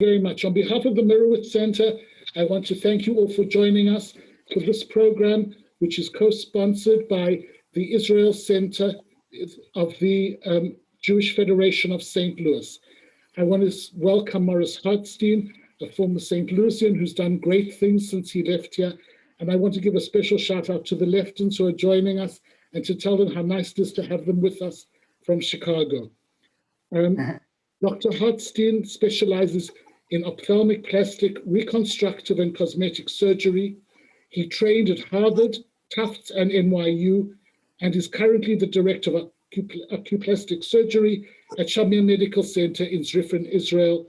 Very much. On behalf of the Merowith Center, I want to thank you all for joining us for this program, which is co-sponsored by the Israel Center of the Jewish Federation of St. Louis. I want to welcome Morris Hartstein, a former St. Louisian who's done great things since he left here. And I want to give a special shout out to the Leftons who are joining us and to tell them how nice it is to have them with us from Chicago. Dr. Hartstein specializes in ophthalmic, plastic, reconstructive, and cosmetic surgery. He trained at Harvard, Tufts, and NYU, and is currently the director of oculoplastic surgery at Shamir Medical Center in Zrifin, Israel,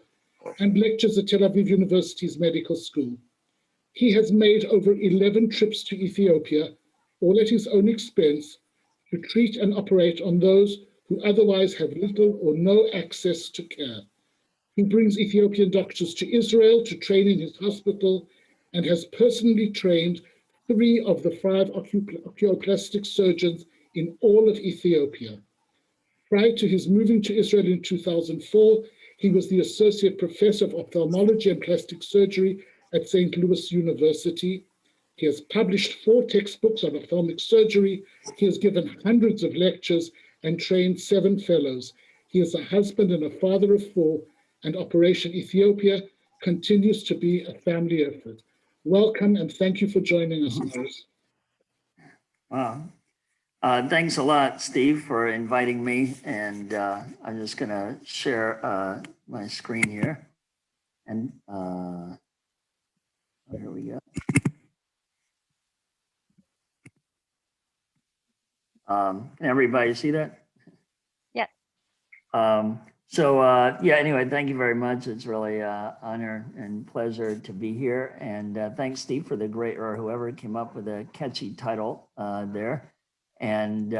and lectures at Tel Aviv University's medical school. He has made over 11 trips to Ethiopia, all at his own expense, to treat and operate on those who otherwise have little or no access to care. He brings Ethiopian doctors to Israel to train in his hospital and has personally trained 3 of the 5 oculoplastic surgeons in all of Ethiopia. Prior to his moving to Israel in 2004, he was the Associate Professor of Ophthalmology and Plastic Surgery at St. Louis University. He has published 4 textbooks on ophthalmic surgery. He has given hundreds of lectures and trained 7 fellows. He is a husband and a father of 4, and Operation Ethiopia continues to be a family effort. Welcome and thank you for joining us, Morris. Wow. Thanks a lot, Steve, for inviting me. And I'm just going to share my screen here. And here we go. Can everybody see that? Yeah. Anyway, thank you very much. It's really an honor and pleasure to be here. And thanks, Steve, for the great, or whoever came up with a catchy title there. And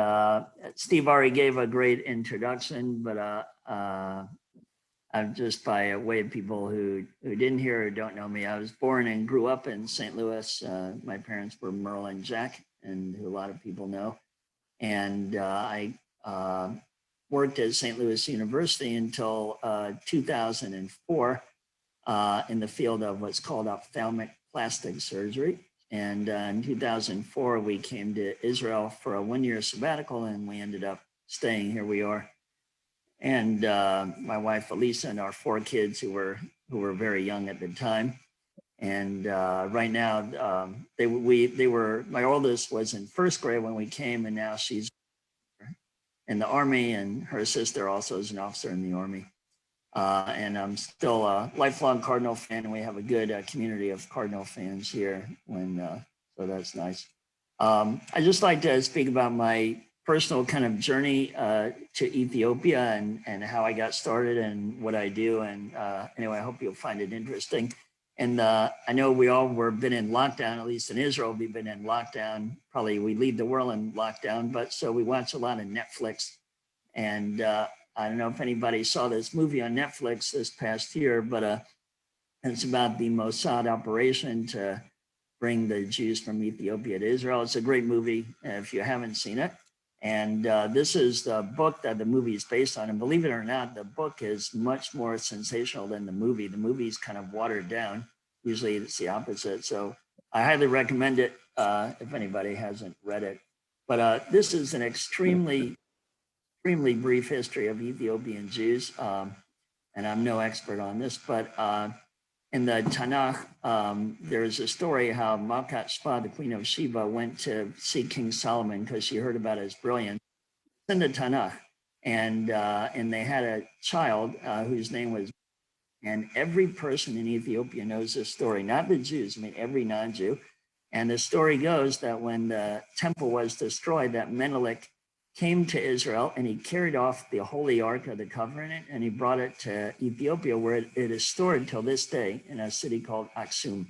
Steve already gave a great introduction, but I'm just by way of people who didn't hear or don't know me. I was born and grew up in St. Louis. My parents were Merle and Jack, and who a lot of people know. And I worked at St. Louis University until 2004 in the field of what's called ophthalmic plastic surgery. And in 2004, we came to Israel for a 1-year sabbatical, and we ended up staying. Here we are. And my wife, Elisa, and our 4 kids who were very young at the time. And right now, they were, my oldest was in 1st grade when we came, and now she's in the Army, and her sister also is an officer in the Army. And I'm still a lifelong Cardinal fan, and we have a good community of Cardinal fans here. So that's nice. I just like to speak about my personal kind of journey to Ethiopia and how I got started and what I do. And anyway, I hope you'll find it interesting. And I know we all been in lockdown, at least in Israel, we've been in lockdown. Probably we lead the world in lockdown, but so we watch a lot of Netflix. And I don't know if anybody saw this movie on Netflix this past year, but it's about the Mossad operation to bring the Jews from Ethiopia to Israel. It's a great movie if you haven't seen it. And this is the book that the movie is based on. And believe it or not, the book is much more sensational than the movie. The movie is kind of watered down. Usually it's the opposite. So I highly recommend it if anybody hasn't read it. But this is an extremely brief history of Ethiopian Jews. And I'm no expert on this, but in the Tanakh, there's a story how Malkat Shpa, the queen of Sheba, went to see King Solomon because she heard about his brilliance. It's in the Tanakh, and they had a child whose name was, and every person in Ethiopia knows this story, not the Jews, I mean every non-Jew. And the story goes that when the temple was destroyed, that Menelik came to Israel and he carried off the Holy Ark of the Covenant and he brought it to Ethiopia, where it is stored till this day in a city called Aksum.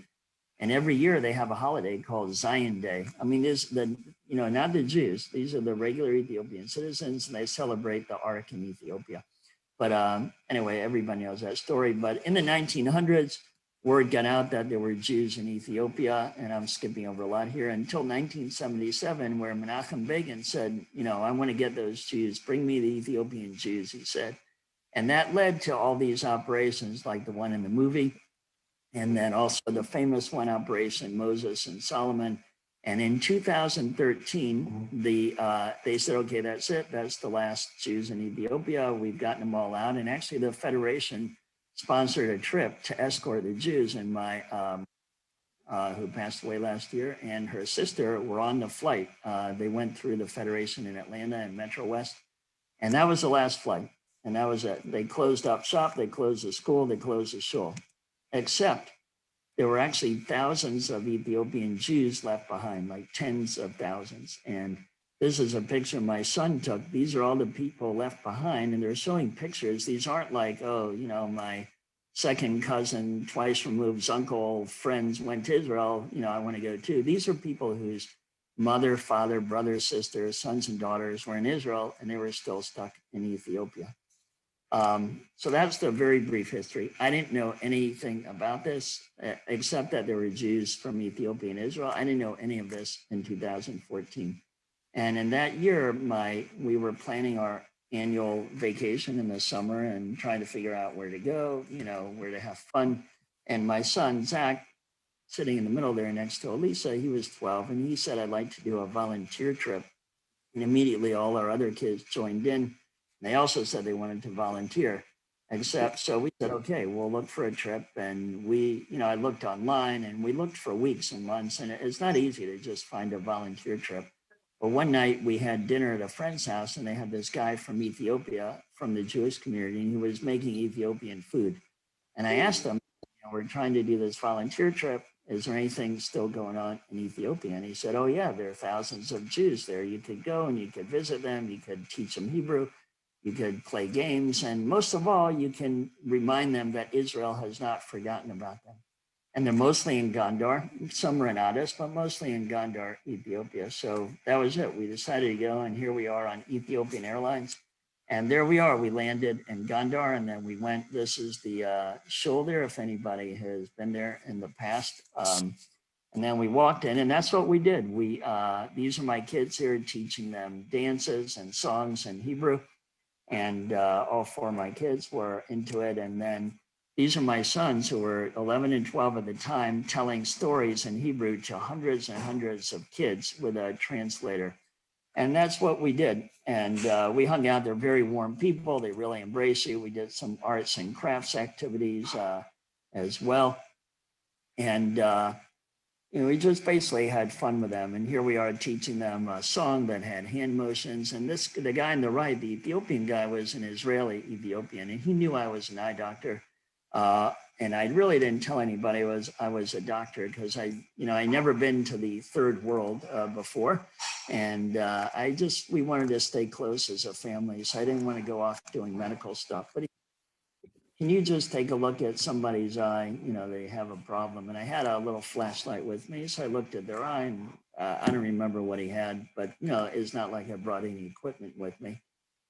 And every year they have a holiday called Zion Day. I mean, not the Jews, these are the regular Ethiopian citizens, and they celebrate the Ark in Ethiopia. But anyway, everybody knows that story. But in the 1900s, word got out that there were Jews in Ethiopia, and I'm skipping over a lot here, until 1977, where Menachem Begin said, I want to get those Jews, bring me the Ethiopian Jews, he said. And that led to all these operations like the one in the movie, and then also the famous one, Operation Moses and Solomon. And in 2013, they said, okay, that's it. That's the last Jews in Ethiopia. We've gotten them all out. And actually the Federation sponsored a trip to escort the Jews, and my who passed away last year, and her sister were on the flight. They went through the Federation in Atlanta and Metro West, and that was the last flight. And that was it. They closed up shop, they closed the school, they closed the shul, except there were actually thousands of Ethiopian Jews left behind, like tens of thousands. And this is a picture my son took. These are all the people left behind, and they're showing pictures. These aren't like, oh, you know, my second cousin, twice removed's uncle, friends went to Israel, you know, I want to go too. These are people whose mother, father, brother, sister, sons and daughters were in Israel, and they were still stuck in Ethiopia. So that's the very brief history. I didn't know anything about this, except that there were Jews from Ethiopia and Israel. I didn't know any of this in 2014. And in that year, we were planning our annual vacation in the summer and trying to figure out where to go, you know, where to have fun. And my son, Zach, sitting in the middle there next to Elisa, he was 12, and he said, I'd like to do a volunteer trip. And immediately all our other kids joined in. They also said they wanted to volunteer, so we said, okay, we'll look for a trip. And we, you know, I looked online and we looked for weeks and months, and it's not easy to just find a volunteer trip. But one night we had dinner at a friend's house, and they had this guy from Ethiopia, from the Jewish community, and he was making Ethiopian food. And I asked him, you know, we're trying to do this volunteer trip. Is there anything still going on in Ethiopia? And he said, oh yeah, there are thousands of Jews there. You could go and you could visit them. You could teach them Hebrew. You could play games, and most of all, you can remind them that Israel has not forgotten about them. And they're mostly in Gondar. Some are in Addis, but mostly in Gondar, Ethiopia. So that was it. We decided to go, and here we are on Ethiopian Airlines. And there we are. We landed in Gondar, and then we went. This is the shul there, if anybody has been there in the past. And then we walked in, and that's what we did. These are my kids here, teaching them dances and songs in Hebrew. And all four of my kids were into it. And then these are my sons, who were 11 and 12 at the time, telling stories in Hebrew to hundreds and hundreds of kids with a translator. And that's what we did. And we hung out. They're very warm people. They really embrace you. We did some arts and crafts activities as well. And you know, we just basically had fun with them. And here we are teaching them a song that had hand motions. And the guy on the right, the Ethiopian guy, was an Israeli Ethiopian, and he knew I was an eye doctor. And I really didn't tell anybody I was a doctor, because I never been to the third world before. And we wanted to stay close as a family. So I didn't want to go off doing medical stuff. But can you just take a look at somebody's eye? You know, they have a problem. And I had a little flashlight with me. So I looked at their eye, and I don't remember what he had, but, you know, it's not like I brought any equipment with me.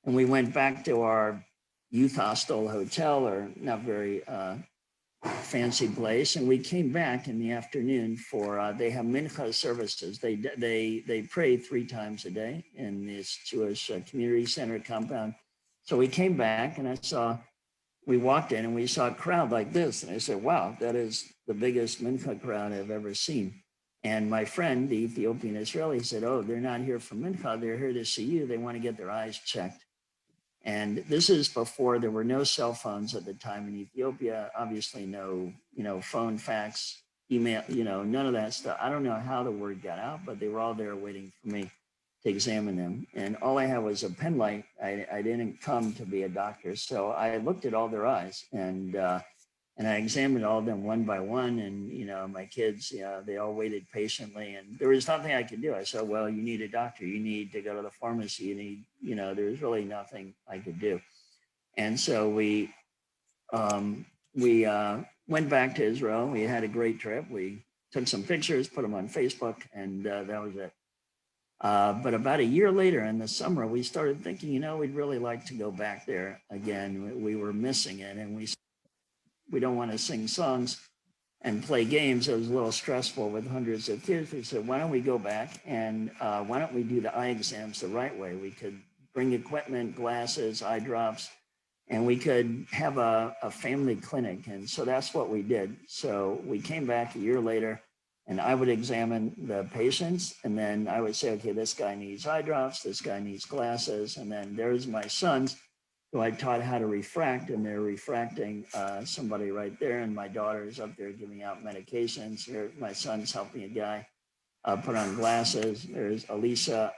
And we went back to our youth hostel hotel, or not very fancy place. And we came back in the afternoon for, they have mincha services. They pray 3 times a day in this Jewish community center compound. So we came back, and we walked in and we saw a crowd like this. And I said, wow, that is the biggest mincha crowd I've ever seen. And my friend, the Ethiopian Israeli, said, oh, they're not here for mincha. They're here to see you. They want to get their eyes checked. And this is before there were no cell phones at the time in Ethiopia. Obviously no, you know, phone, fax, email, you know, none of that stuff. I don't know how the word got out, but they were all there waiting for me to examine them. And all I had was a pen light. I didn't come to be a doctor. So I looked at all their eyes, and I examined all of them one by one. And, you know, my kids, they all waited patiently, and there was nothing I could do. I said, well, you need a doctor. You need to go to the pharmacy. You need, you know, there's really nothing I could do. And so we went back to Israel. We had a great trip. We took some pictures, put them on Facebook, and that was it. But about a year later in the summer, we started thinking, you know, we'd really like to go back there again. We were missing it, and we don't want to sing songs and play games. It was a little stressful with hundreds of kids. We said, why don't we go back, and why don't we do the eye exams the right way? We could bring equipment, glasses, eye drops, and we could have a family clinic. And so that's what we did. So we came back a year later, and I would examine the patients, and then I would say, okay, this guy needs eye drops, this guy needs glasses, and then there's my sons who I taught how to refract, and they're refracting somebody right there, and my daughter's up there giving out medications. Here, my son's helping a guy put on glasses. There's Elisa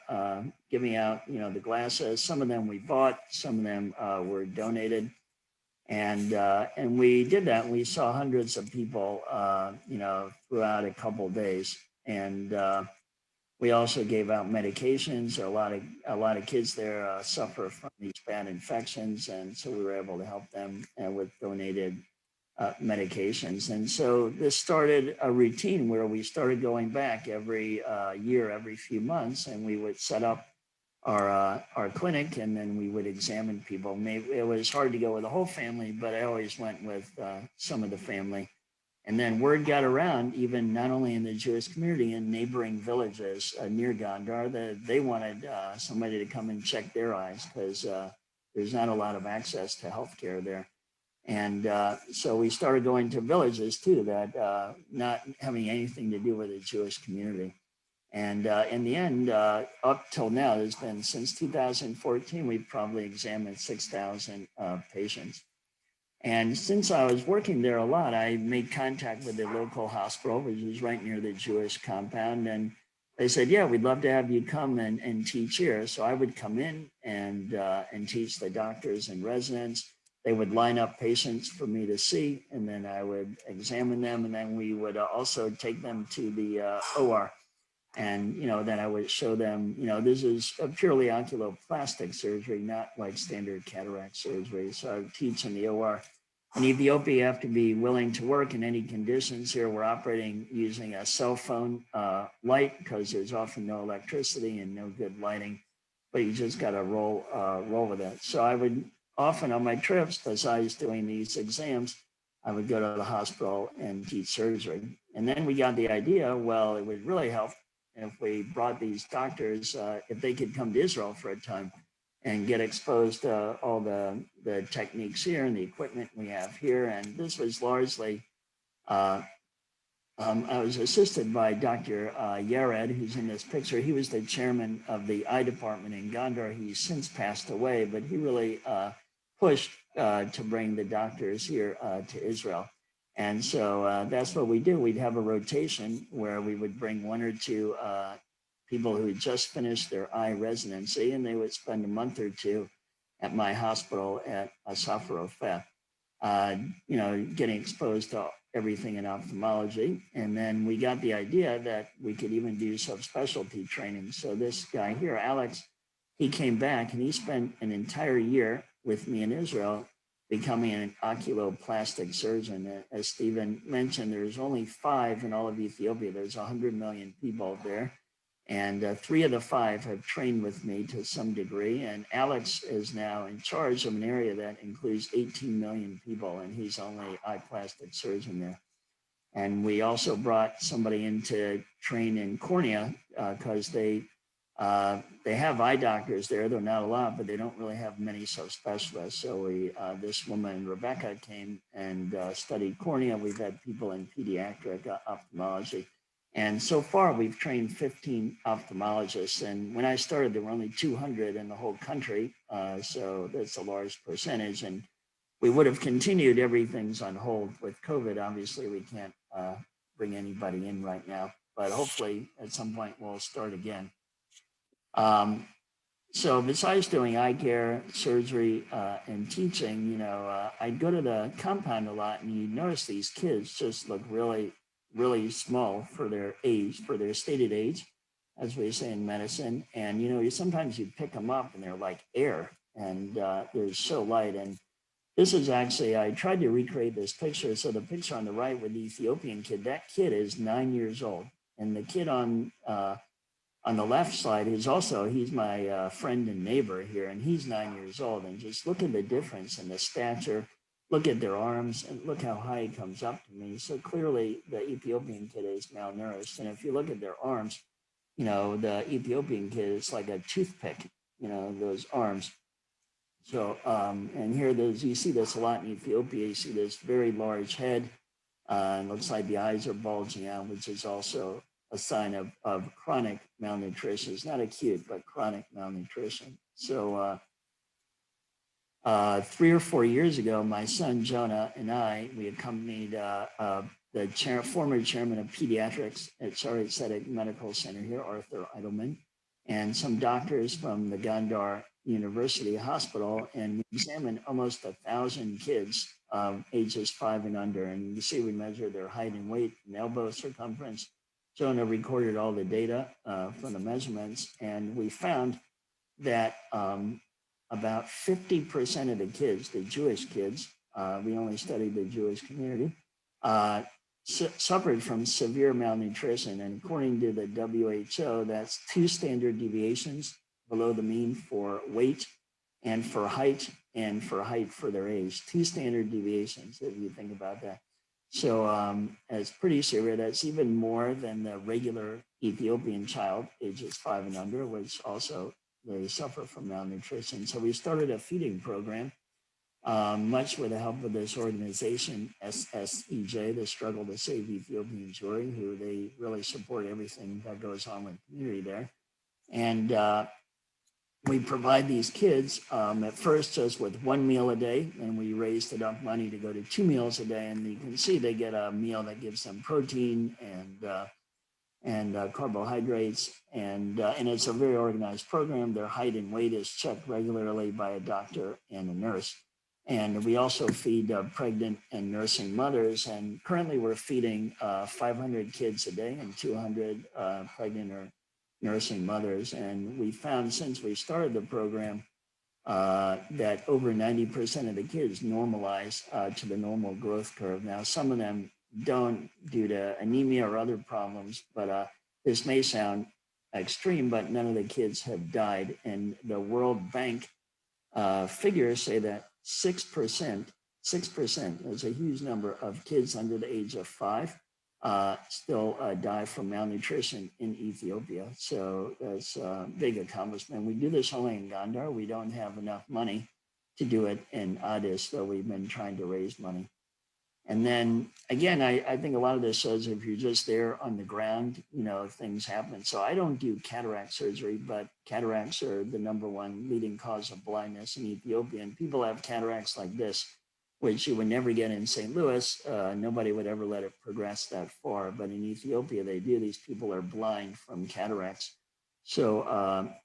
giving out, the glasses. Some of them we bought, some of them were donated, and we did that. We saw hundreds of people, throughout a couple of days, and we also gave out medications. A lot of kids there suffer from these bad infections, and so we were able to help them with donated medications. And so this started a routine where we started going back every year, every few months, and we would set up our clinic, and then we would examine people. It was hard to go with the whole family, but I always went with some of the family. And then word got around, even not only in the Jewish community, in neighboring villages near Gondar, that they wanted somebody to come and check their eyes, because there's not a lot of access to healthcare there. And so we started going to villages too, that not having anything to do with the Jewish community. And in the end, up till now, there's been, since 2014, we've probably examined 6,000 patients. And since I was working there a lot, I made contact with the local hospital, which is right near the Jewish compound. And they said, yeah, we'd love to have you come and teach here. So I would come in and teach the doctors and residents. They would line up patients for me to see, and then I would examine them. And then we would also take them to the OR. And, then I would show them, this is a purely oculoplastic surgery, not like standard cataract surgery. So I would teach in the OR. In Ethiopia, you have to be willing to work in any conditions. Here we're operating using a cell phone light, because there's often no electricity and no good lighting, but you just got to roll with it. So I would often on my trips, besides doing these exams, I would go to the hospital and teach surgery. And then we got the idea, well, it would really help if we brought these doctors, if they could come to Israel for a time and get exposed to all the techniques here and the equipment we have here. And this was largely, I was assisted by Dr. Yared, who's in this picture. He was the chairman of the eye department in Gondar. He's since passed away, but he really pushed to bring the doctors here to Israel. And so that's what we do. We'd have a rotation where we would bring one or two people who had just finished their eye residency, and they would spend a month or two at my hospital at Asaf Rofeh, getting exposed to everything in ophthalmology. And then we got the idea that we could even do subspecialty training. So this guy here, Alex, he came back and he spent an entire year with me in Israel becoming an oculoplastic surgeon. As Stephen mentioned, there's only 5 in all of Ethiopia. There's 100 million people there. And 3 of the 5 have trained with me to some degree. And Alex is now in charge of an area that includes 18 million people, and he's only eye plastic surgeon there. And we also brought somebody in to train in cornea, because they have eye doctors there. They're not a lot, but they don't really have many subspecialists. So this woman, Rebecca, came and studied cornea. We've had people in pediatric ophthalmology. And so far, we've trained 15 ophthalmologists. And when I started, there were only 200 in the whole country. So that's a large percentage. And we would have continued. Everything's on hold with COVID. Obviously, we can't bring anybody in right now. But hopefully, at some point, we'll start again. So besides doing eye care, surgery, and teaching, I'd go to the compound a lot, and you'd notice these kids just look really, really small for their age, for their stated age, as we say in medicine. And, sometimes you pick them up and they're like air, and they're so light. And this is actually, I tried to recreate this picture. So the picture on the right with the Ethiopian kid, that kid is 9 years old. And the kid on the left side is he's my friend and neighbor here, and he's 9 years old. And just look at the difference in the stature. Look at their arms and look how high he comes up to me. So clearly the Ethiopian kid is malnourished. And if you look at their arms, the Ethiopian kid is like a toothpick, those arms. So, and here you see this a lot in Ethiopia. You see this very large head. It looks like the eyes are bulging out, which is also a sign of chronic malnutrition. It's not acute, but chronic malnutrition. So 3 or 4 years ago, my son Jonah and we accompanied the former chairman of pediatrics at Sarasate Medical Center here, Arthur Eidelman, and some doctors from the Gondar University Hospital, and we examined almost 1,000 kids ages 5 and under. And you see we measure their height and weight and elbow circumference. Jonah recorded all the data from the measurements, and we found that about 50% of the kids, the Jewish kids, we only studied the Jewish community, suffered from severe malnutrition. And according to the WHO, that's 2 standard deviations below the mean for weight and for height for their age. 2 standard deviations, if you think about that. So it's pretty severe. That's even more than the regular Ethiopian child, ages 5 and under, which also they suffer from malnutrition. So we started a feeding program, much with the help of this organization, SSEJ, the Struggle to Save Ethiopian Jewry, who they really support everything that goes on with the community there. And we provide these kids at first just with 1 meal a day, and we raised enough money to go to 2 meals a day. And you can see they get a meal that gives them protein and carbohydrates, and it's a very organized program. Their height and weight is checked regularly by a doctor and a nurse. And we also feed pregnant and nursing mothers. And currently we're feeding 500 kids a day and 200 pregnant or nursing mothers. And we found since we started the program that over 90% of the kids normalize to the normal growth curve. Now, some of them don't due to anemia or other problems, but this may sound extreme, but none of the kids have died. And the World Bank figures say that 6%, that's a huge number of kids under the age of 5 still die from malnutrition in Ethiopia. So that's a big accomplishment. We do this only in Gondar. We don't have enough money to do it in Addis, so we've been trying to raise money. And then again, I think a lot of this shows if you're just there on the ground, things happen. So I don't do cataract surgery, but cataracts are the #1 leading cause of blindness in Ethiopia. And people have cataracts like this, which you would never get in St. Louis. Nobody would ever let it progress that far. But in Ethiopia, they do. These people are blind from cataracts. So,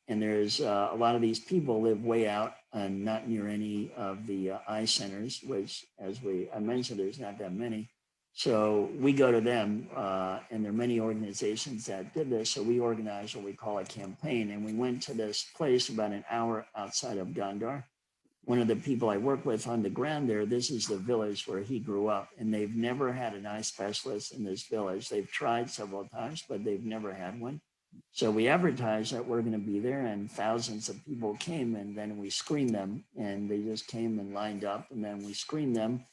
and there's a lot of these people live way out and not near any of the eye centers, which, as I mentioned, there's not that many. So we go to them, and there are many organizations that did this. So we organized what we call a campaign, and we went to this place about an hour outside of Gondar. One of the people I work with on the ground there, this is the village where he grew up, and they've never had an eye specialist in this village. They've tried several times, but they've never had one. So we advertised that we're going to be there, and thousands of people came, and then we screened them, and they just came and lined up, and then we screened them,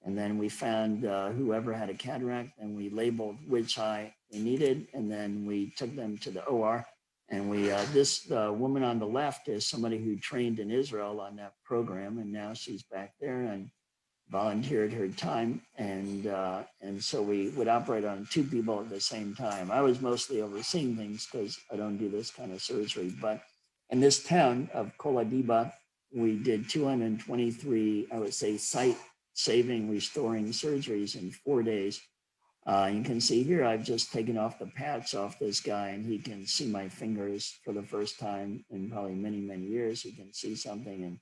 and then we found whoever had a cataract, and we labeled which eye they needed, and then we took them to the OR, and this woman on the left is somebody who trained in Israel on that program, and now she's back there and volunteered her time, and so we would operate on 2 people at the same time. I was mostly overseeing things because I don't do this kind of surgery. But in this town of Koladiba, we did 223, I would say, sight-saving, restoring surgeries in 4 days. You can see here, I've just taken off the patch off this guy, and he can see my fingers for the first time in probably many, many years. He can see something, and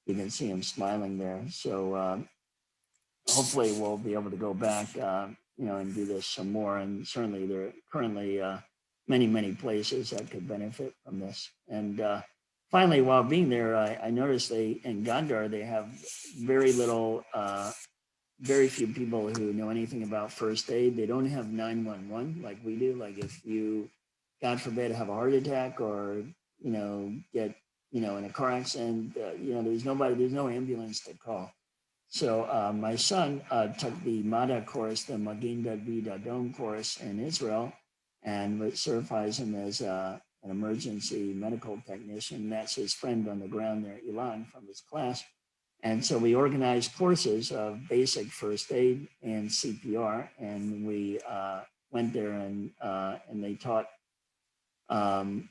you can see him smiling there. So hopefully we'll be able to go back, and do this some more. And certainly there are currently many, many places that could benefit from this. And finally, while being there, I noticed in Gondar, they have very few people who know anything about first aid. They don't have 911 like we do. Like if you, God forbid, have a heart attack or, get, in a car accident, there's no ambulance to call. So my son took the MADA course, the Magen David Adom course in Israel, and it certifies him as an emergency medical technician. That's his friend on the ground there, Elon, from his class. And so we organized courses of basic first aid and CPR, and we went there and they taught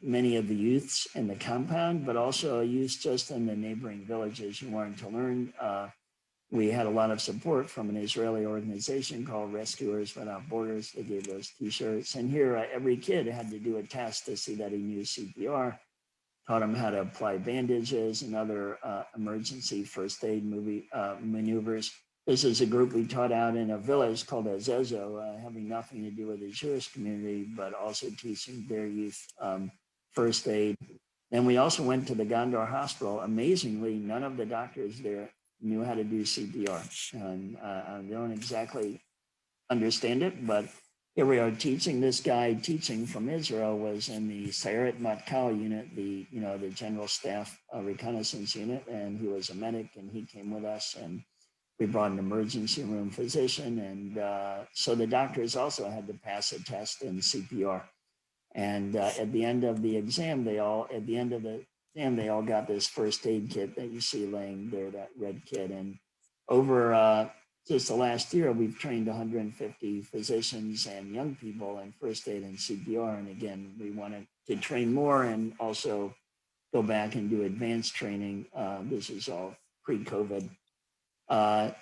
many of the youths in the compound, but also youths just in the neighboring villages who wanted to learn. We had a lot of support from an Israeli organization called Rescuers Without Borders. They gave those T-shirts. And here, every kid had to do a test to see that he knew CPR, taught him how to apply bandages and other emergency first aid maneuvers. This is a group we taught out in a village called Azezo, having nothing to do with the Jewish community, but also teaching their youth first aid. Then we also went to the Gondar Hospital. Amazingly, none of the doctors there knew how to do CPR. I don't exactly understand it, but here we are teaching. This guy teaching from Israel was in the Sayeret Matkal unit, the general staff reconnaissance unit, and he was a medic, and he came with us, and we brought an emergency room physician, and so the doctors also had to pass a test in CPR. And at the end of the exam, they all got this first aid kit that you see laying there, that red kit. And over just the last year, we've trained 150 physicians and young people in first aid and CPR. And again, we wanted to train more and also go back and do advanced training. This is all pre-COVID.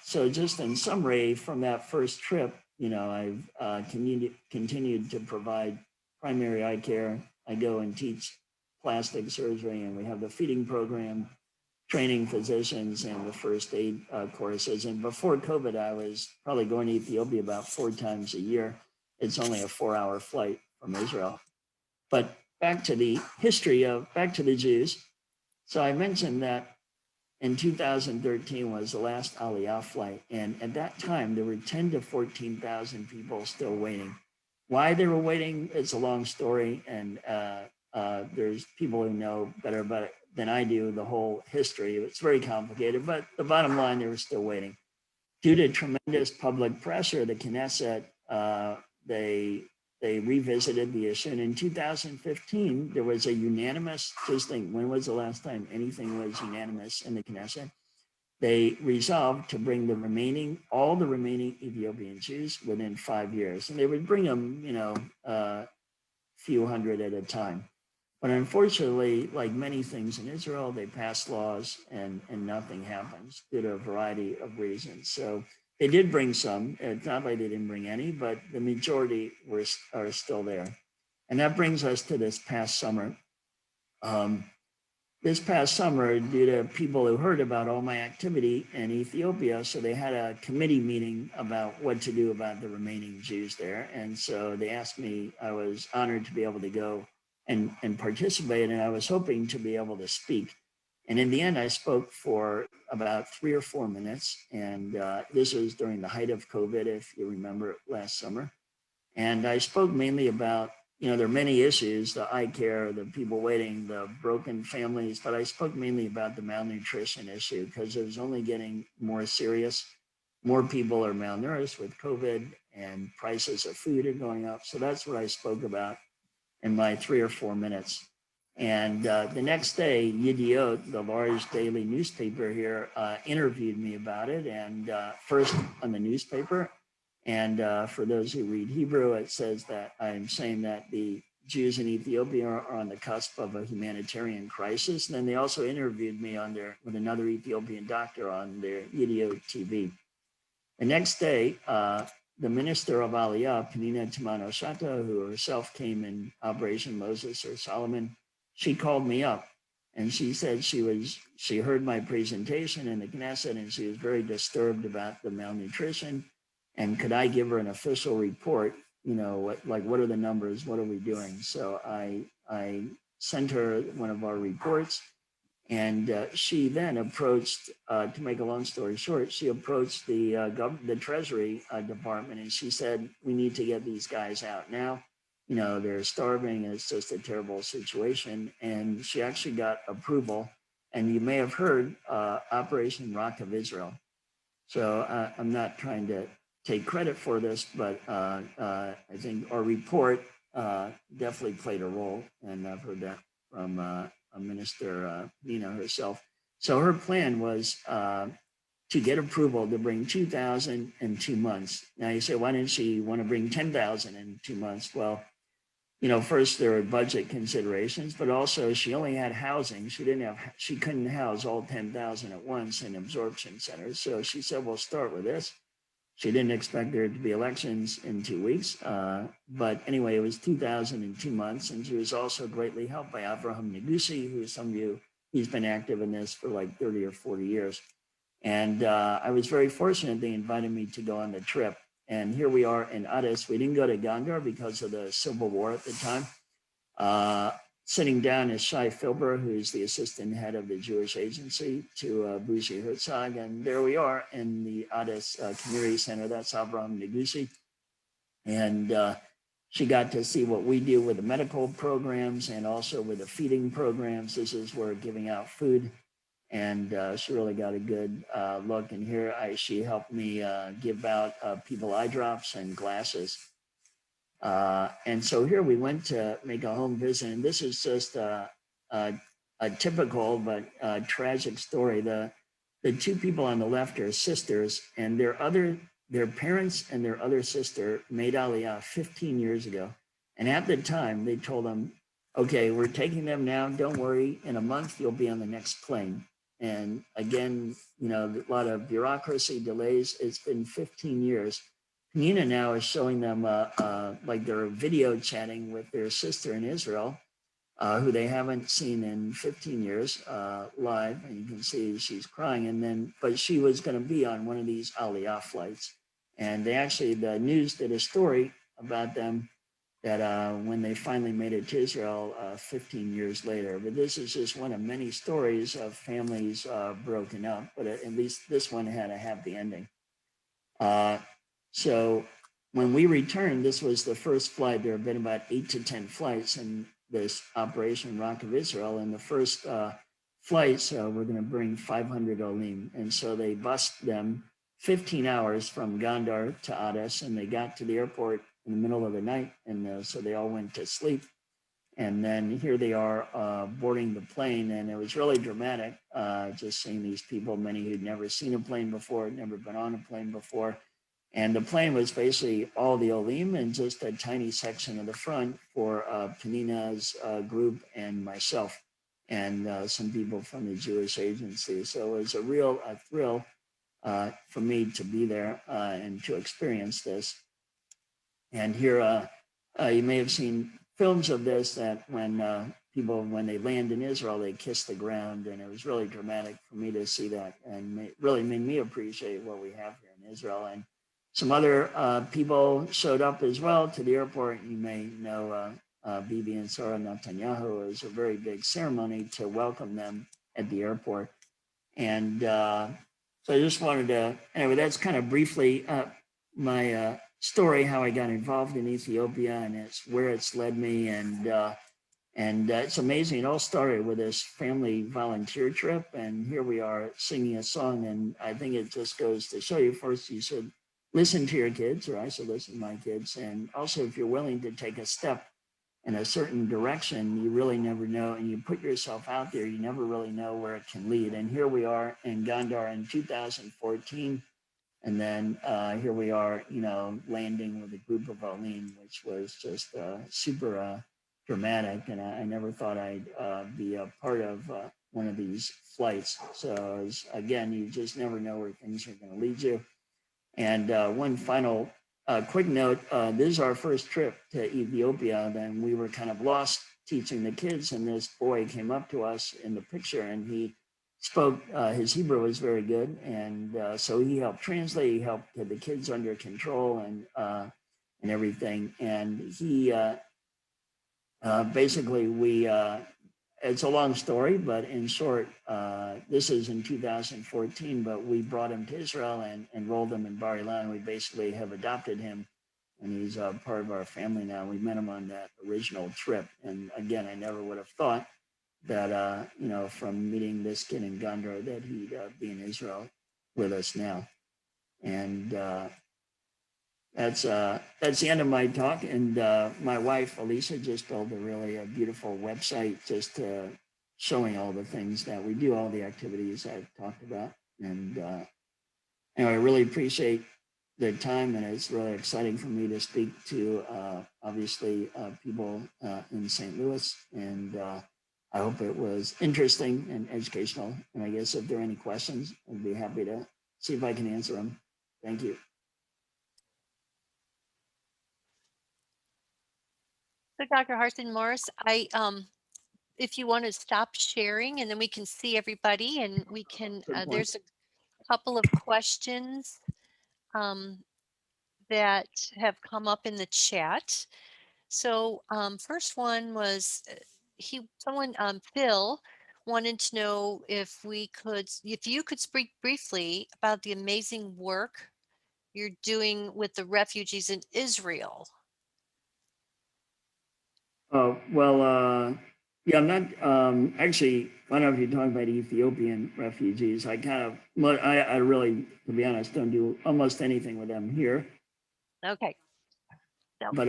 So just in summary, from that first trip, I've continued to provide primary eye care. I go and teach plastic surgery, and we have the feeding program, training physicians, and the first aid courses. And before COVID, I was probably going to Ethiopia about 4 times a year. It's only a 4-hour flight from Israel. But back to the Jews. So I mentioned that in 2013 was the last Aliyah flight. And at that time, there were 10 to 14,000 people still waiting. Why they were waiting, it's a long story. And there's people who know better about it than I do, the whole history. It's very complicated, but the bottom line, they were still waiting. Due to tremendous public pressure, the Knesset, they revisited the issue. And in 2015, there was a unanimous, just think, when was the last time anything was unanimous in the Knesset? They resolved to bring all the remaining Ethiopian Jews within 5 years. And they would bring them, a few hundred at a time. But unfortunately, like many things in Israel, they passed laws and nothing happens due to a variety of reasons. So they did bring some. It's not like they didn't bring any, but the majority are still there. And that brings us to this past summer. This past summer, due to people who heard about all my activity in Ethiopia, so they had a committee meeting about what to do about the remaining Jews there. And so they asked me, I was honored to be able to go and participate, and I was hoping to be able to speak. And in the end, I spoke for about 3 or 4 minutes. And this was during the height of COVID, if you remember, last summer. And I spoke mainly about, there are many issues, the eye care, the people waiting, the broken families, but I spoke mainly about the malnutrition issue because it was only getting more serious. More people are malnourished with COVID, and prices of food are going up. So that's what I spoke about in my 3 or 4 minutes. And the next day, Yediot, the large daily newspaper here, interviewed me about it, and first on the newspaper. And for those who read Hebrew, it says that I'm saying that the Jews in Ethiopia are on the cusp of a humanitarian crisis. And then they also interviewed me with another Ethiopian doctor on their Yediot TV. The next day, the minister of Aliyah, Penina Tamano-Shata, who herself came in Operation Moses or Solomon, she called me up and she said she heard my presentation in the Knesset and she was very disturbed about the malnutrition. And could I give her an official report? What are the numbers? What are we doing? So I sent her one of our reports. And she then approached, to make a long story short, she approached the Treasury Department, and she said, we need to get these guys out now. They're starving, and it's just a terrible situation. And she actually got approval. And you may have heard Operation Rock of Israel. So I'm not trying to take credit for this, but I think our report definitely played a role, and I've heard that from Minister Nina herself. So her plan was to get approval to bring 2,000 in 2 months. Now you say, why didn't she want to bring 10,000 in 2 months? Well, first there were budget considerations, but also she only had housing. She couldn't house all 10,000 at once in absorption centers. So she said, we'll start with this. She didn't expect there to be elections in 2 weeks. But anyway, it was 2,000 in 2 months. And she was also greatly helped by Avraham Negusi, who some of you, he's been active in this for like 30 or 40 years. And I was very fortunate. They invited me to go on the trip. And here we are in Addis. We didn't go to Gondar because of the civil war at the time. Sitting down is Shai Filber, who's the assistant head of the Jewish agency, to Buzi Herzog. And there we are in the Addis Community Center. That's Avraham Negusi. And she got to see what we do with the medical programs and also with the feeding programs. This is where giving out food. And she really got a good look. And here she helped me give out people eye drops and glasses. And so here we went to make a home visit. And this is just a typical but tragic story. The two people on the left are sisters, and their parents and their other sister made Aliyah 15 years ago. And at the time, they told them, okay, we're taking them now. Don't worry. In a month, you'll be on the next plane. And again, a lot of bureaucracy delays. It's been 15 years. Nina now is showing them like they're video chatting with their sister in Israel, who they haven't seen in 15 years live. And you can see she's crying. But she was going to be on one of these Aliyah flights. And the news did a story about them that when they finally made it to Israel 15 years later. But this is just one of many stories of families broken up, but at least this one had a happy ending. So when we returned, this was the first flight. There have been about 8 to 10 flights in this Operation Rock of Israel. And the first flights, we're going to bring 500 Olim. And so they bused them 15 hours from Gondar to Addis, and they got to the airport in the middle of the night. And so they all went to sleep. And then here they are boarding the plane. And it was really dramatic, just seeing these people, many who'd never seen a plane before, never been on a plane before. And the plane was basically all the Olim and just a tiny section of the front for Penina's group and myself and some people from the Jewish agency. So it was a real thrill for me to be there and to experience this. And here you may have seen films of this, that when people, when they land in Israel, they kiss the ground. And it was really dramatic for me to see that, and really made me appreciate what we have here in Israel. And some other people showed up as well to the airport. You may know Bibi and Sarah Netanyahu. It was a very big ceremony to welcome them at the airport. And so I just wanted to, anyway, that's kind of briefly my story, how I got involved in Ethiopia, and it's where it's led me. And it's amazing. It all started with this family volunteer trip. And here we are singing a song. And I think it just goes to show you, first, you should listen to your kids, or I should listen to my kids. And also, if you're willing to take a step in a certain direction, you really never know. And you put yourself out there, you never really know where it can lead. And here we are in Gondar in 2014. And then here we are, landing with a group of Olim, which was just super dramatic. And I never thought I'd be a part of one of these flights. So again, you just never know where things are going to lead you. And one final quick note, this is our first trip to Ethiopia. Then we were kind of lost teaching the kids, and this boy came up to us in the picture, and he spoke, his Hebrew was very good. And so he helped translate, he helped get the kids under control and everything. And he basically, it's a long story, but in short, this is in 2014, but we brought him to Israel and enrolled him in Bar Ilan. We basically have adopted him, and he's part of our family now. We met him on that original trip. And again, I never would have thought that, from meeting this kid in Gondar, that he'd be in Israel with us now. And that's the end of my talk. And my wife Alicia just built a really beautiful website, just showing all the things that we do, all the activities I've talked about. And anyway, I really appreciate the time, and it's really exciting for me to speak to obviously people in St. Louis. And I hope it was interesting and educational. And I guess if there are any questions, I'd be happy to see if I can answer them. Thank you. So Dr. Hartstein Morris, if you want to stop sharing and then we can see everybody and we can, there's a couple of questions that have come up in the chat. So first one was Phil wanted to know if you could speak briefly about the amazing work you're doing with the refugees in Israel. Oh, well, yeah, I'm not actually, I don't know if you're talking about Ethiopian refugees. I really, to be honest, don't do almost anything with them here. Okay. So, But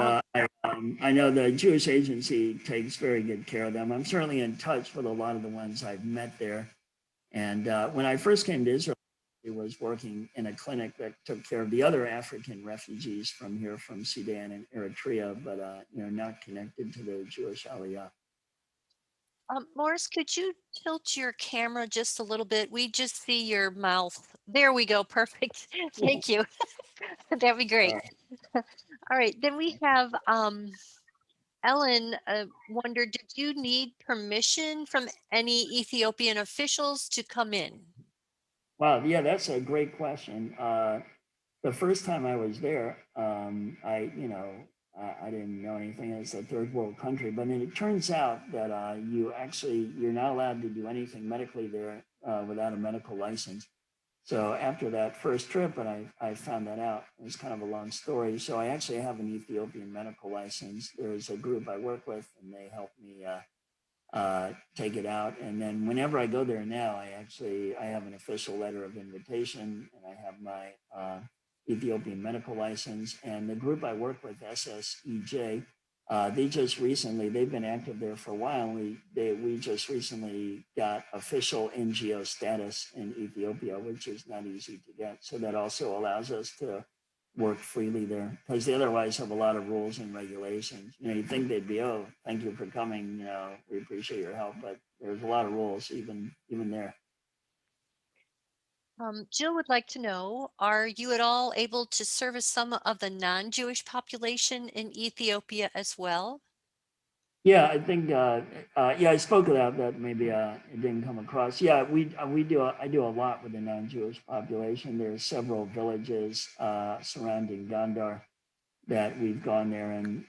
I know the Jewish Agency takes very good care of them. I'm certainly in touch with a lot of the ones I've met there. And when I first came to Israel, I was working in a clinic that took care of the other African refugees from here, from Sudan and Eritrea, but not connected to the Jewish Aliyah. Morris, could you tilt your camera just a little bit? We just see your mouth. There we go. Perfect. Thank you. That'd be great. All right. Then we have Ellen wondered, did you need permission from any Ethiopian officials to come in? Wow, yeah, that's a great question. The first time I was there, I didn't know anything. It's a third world country, but then it turns out that you're not allowed to do anything medically there without a medical license. So after that first trip, and I found that out, it was kind of a long story. So I actually have an Ethiopian medical license. There's a group I work with, and they help me take it out. And then whenever I go there now, I have an official letter of invitation, and I have my Ethiopian medical license. And the group I work with, SSEJ, they've been active there for a while. We just recently got official NGO status in Ethiopia, which is not easy to get. So that also allows us to work freely there, because they otherwise have a lot of rules and regulations. You'd think they'd be, oh, thank you for coming, we appreciate your help, but there's a lot of rules even there. Jill would like to know, are you at all able to service some of the non-Jewish population in Ethiopia as well? Yeah, I think, I spoke about that. Maybe it didn't come across. Yeah, I do a lot with the non-Jewish population. There's several villages surrounding Gondar that we've gone there and,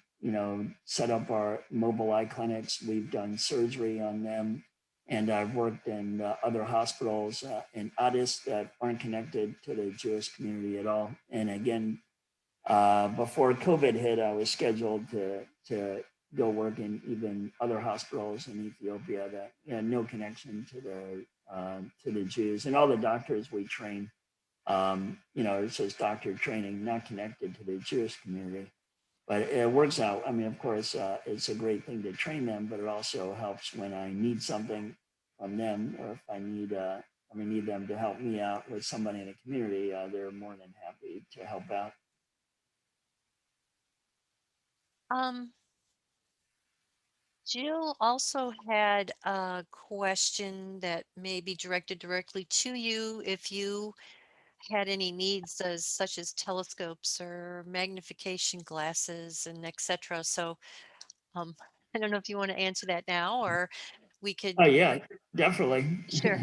set up our mobile eye clinics. We've done surgery on them. And I've worked in other hospitals in Addis that aren't connected to the Jewish community at all. And again, before COVID hit, I was scheduled to go work in even other hospitals in Ethiopia that had no connection to the Jews. And all the doctors we train, it's just doctor training, not connected to the Jewish community. But it works out. I mean, of course, it's a great thing to train them, but it also helps when I need something from them, or if I need them to help me out with somebody in the community. They're more than happy to help out. Jill also had a question that may be directed directly to you. If you had any needs such as telescopes or magnification glasses and etc. So I don't know if you want to answer that now, or we could. Oh yeah, definitely. Sure.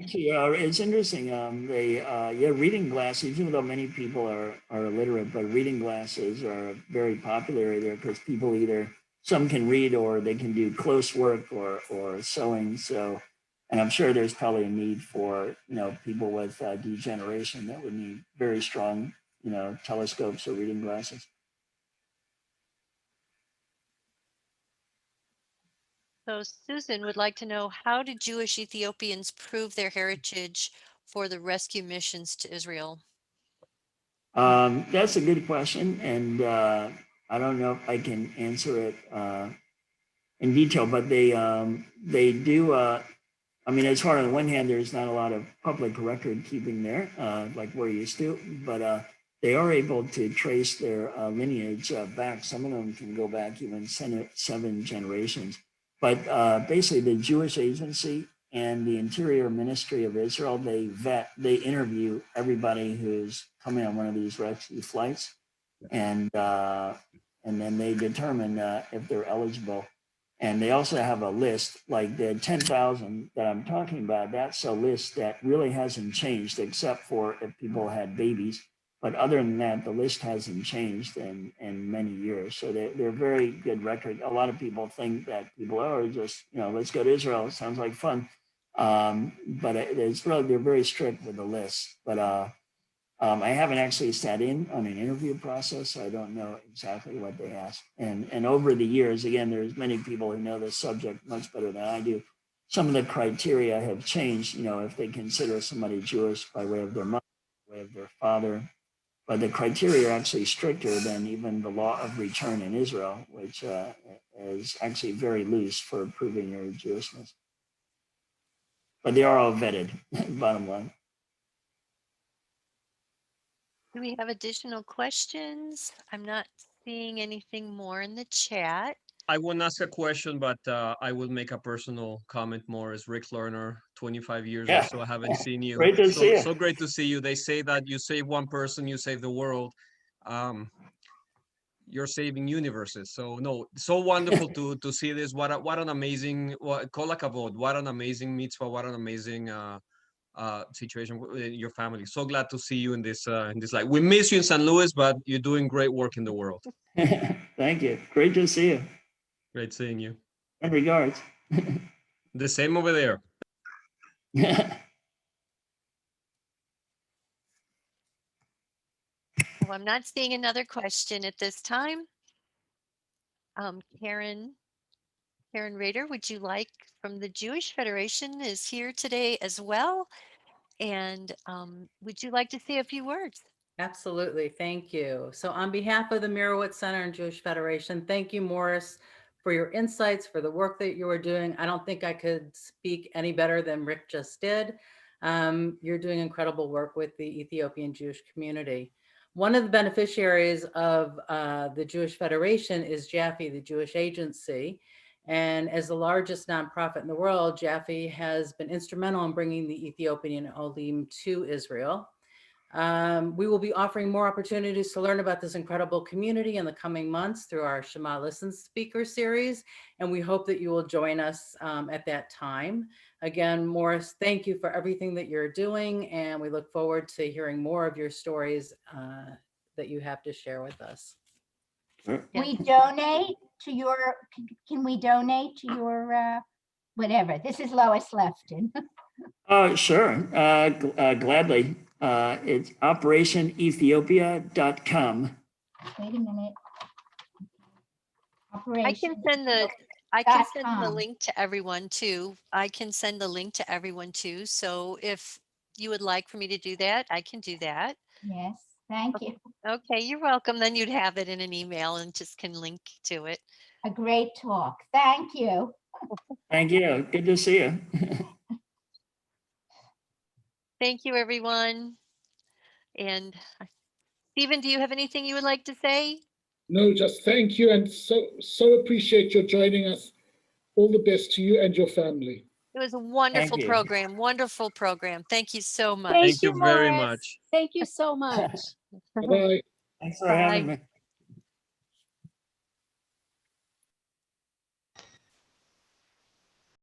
Actually, it's interesting. Reading glasses, even though many people are illiterate, but reading glasses are very popular there, because people either, some can read or they can do close work or sewing. So, and I'm sure there's probably a need for, people with degeneration that would need very strong, telescopes or reading glasses. So Susan would like to know, how did Jewish Ethiopians prove their heritage for the rescue missions to Israel? That's a good question, and I don't know if I can answer it in detail, but they do. I mean, as far on the one hand, there's not a lot of public record keeping there, like we're used to, but they are able to trace their lineage back. Some of them can go back even 7 generations. But basically, the Jewish Agency and the Interior Ministry of Israel, they interview everybody who's coming on one of these rescue flights, and then they determine if they're eligible. And they also have a list, like the 10,000 that I'm talking about, that's a list that really hasn't changed except for if people had babies. But other than that, the list hasn't changed in many years. So they're very good record. A lot of people think that people are just, let's go to Israel. It sounds like fun. But it's really, they're very strict with the list. But I haven't actually sat in on an interview process, so I don't know exactly what they ask. And over the years, again, there's many people who know this subject much better than I do. Some of the criteria have changed, if they consider somebody Jewish by way of their mother, by way of their father. But the criteria are actually stricter than even the law of return in Israel, which is actually very loose for proving your Jewishness. But they are all vetted, bottom line. Do we have additional questions? I'm not seeing anything more in the chat. I won't ask a question, but I will make a personal comment more as Rick Lerner, 25 years or so I haven't seen you. Great to see you. So great to see you. They say that you save one person, you save the world. You're saving universes. So no, so wonderful to see this. What an amazing, kol hakavod, what an amazing mitzvah, what an amazing situation in your family. So glad to see you in this life. We miss you in St. Louis, but you're doing great work in the world. Thank you. Great to see you. Great seeing you. In regards. The same over there. Well, I'm not seeing another question at this time. Karen Rader, would you like, from the Jewish Federation, is here today as well. And would you like to say a few words? Absolutely. Thank you. So on behalf of the Mirowitz Center and Jewish Federation, thank you, Morris, for your insights, for the work that you are doing. I don't think I could speak any better than Rick just did. You're doing incredible work with the Ethiopian Jewish community. One of the beneficiaries of the Jewish Federation is Jaffe, the Jewish Agency. And as the largest nonprofit in the world, Jaffe has been instrumental in bringing the Ethiopian Olim to Israel. We will be offering more opportunities to learn about this incredible community in the coming months through our Shema Listen speaker series, and we hope that you will join us at that time. Again, Morris, thank you for everything that you're doing, and we look forward to hearing more of your stories that you have to share with us. We donate to your, can we donate to your, whatever? This is Lois Lefton. Oh, sure. Gladly. It's operationethiopia.com. Wait a minute. I can send the link to everyone too. I can send the link to everyone too. So if you would like for me to do that, I can do that. Yes, thank you. Okay, you're welcome. Then you'd have it in an email and just can link to it. A great talk. Thank you. Thank you. Good to see you. Thank you, everyone. And Stephen, do you have anything you would like to say? No, just thank you, and so appreciate your joining us. All the best to you and your family. It was a wonderful you. program. Wonderful program. Thank you so much. Thank you very Morris. much. Thank you so much. Bye-bye. Thanks for having me.